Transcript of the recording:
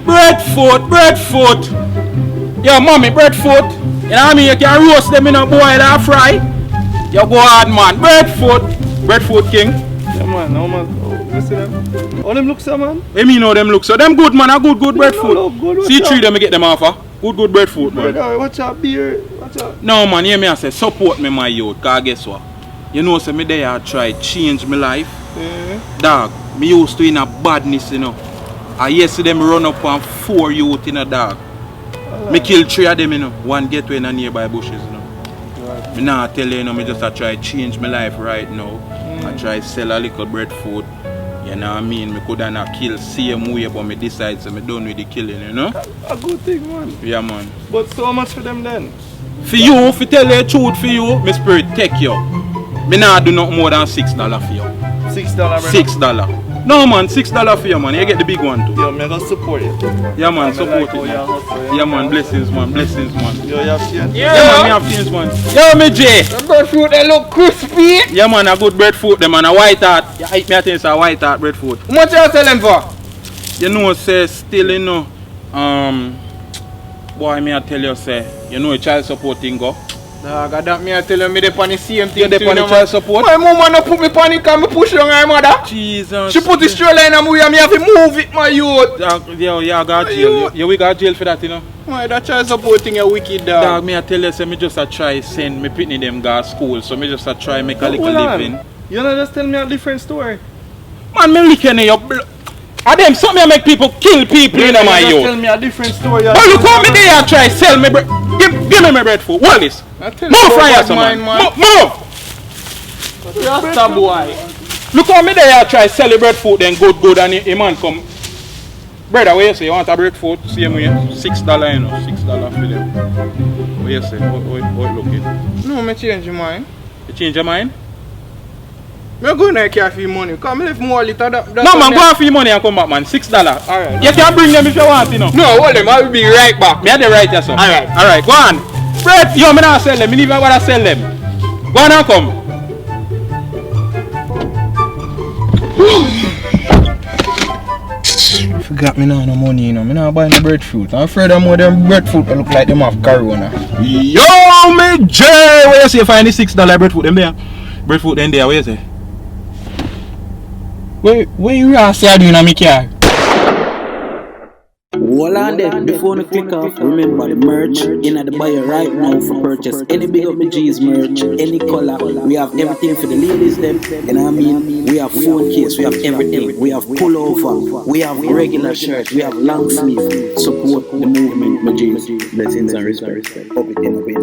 Breadfoot. Yo, mommy, breadfoot. You know what I mean? You can roast them in a boil or fry. You go hard, man. Breadfoot king. Yeah, man. No, man. Oh, you see them? How them look so, man? Let me know them look. So them good, man. A good breadfoot. Good, See three them, me get them offer. Good breadfoot, man. Brother, watch out, beer. Watch out. No, man. Hear me I say, support me, my youth. Cause guess what? You know, so me there I try change my life. Yeah. Dog, me used to in a badness, you know. And yesterday me run up on 4 youth in a dog. Me kill 3 of them, you know. One get in a nearby bushes, you know. Right. Me nah tell you, you know, me just try change my life right now. I try sell a little breadfoot. You know what I mean? Me coulda not kill same way, but me decide so me done with the killing, you know. A good thing, man. Yeah, man. But so much for them then. For you, if you tell the truth for you, my spirit take you. Me nah do not more than $6 for you. $6, brother. $6. No man, $6 for you, man. You get the big one too. Yo, me gonna support you. Yeah, man, support like it, man. hustle, Yeah, man, blessings, man. Blessings, man. Yo, you have change? Yeah, man, me have things, man. Yo, me J. The breadfruit they look crispy. Yeah, man, a good breadfruit, them, man. A white heart. Yeah, me I think it's a white heart breadfruit. How much you selling for? You know, say, still, you know, boy, me I tell you, say, you know, a child support thing go. Dog, I don't me I tell you me they on the same thing. You dey on the child support? My mama no put me on it cause me push on her mother. Jesus. She put the stroller in a movie and me have to move it, my youth. Yo, yeah, I got jail. Yeah, we got jail for that, you know. My that child support thing a wicked dog. Dog, me I tell you, say, me just a try send me pitney them go to school, so me just a try make a little Hold on. living. You know, just tell me a different story. Man, me licking your blood. And them something make people kill people in my Just youth. tell me a different story. But look how me there try sell me bread. Give me my breadfruit. What is? Move fry us, man. Move. Rasta boy. Look how me there try sell the breadfruit then good and a man come. Brother, what you say? You want a breadfruit? Same way. $6, you know. $6 for them. What you say? What looking? No, me change your mind. You change your mind? Me go in here for money. Cause me live more little that. No man, go out for your money and come back, man. $6. Alright. You can bring them if you want, you know. No, hold them. I will be right back. Me have the right, yes, sir. Alright. Go on. Bread, yo, me not sell them. Me never gonna sell them. Go on and come. Forgot me now no money, you know. Me not buy no breadfruit. I'm afraid of more them breadfruit that look like them have corona. Yo, me J. Where you say find the $6 breadfruit them there? Breadfruit them there. Where you say? Where you are say doing in my car? Hold on there, before you click off, remember the merch in the buyer right now for purchase. Any Big Up Me G's merch, any color, we have everything for the ladies them. You know what I mean? We have phone case, we have everything. We have pullover, we have regular shirts, we have long sleeve. Support the movement, my G's. Blessings and respect. Hope it can be.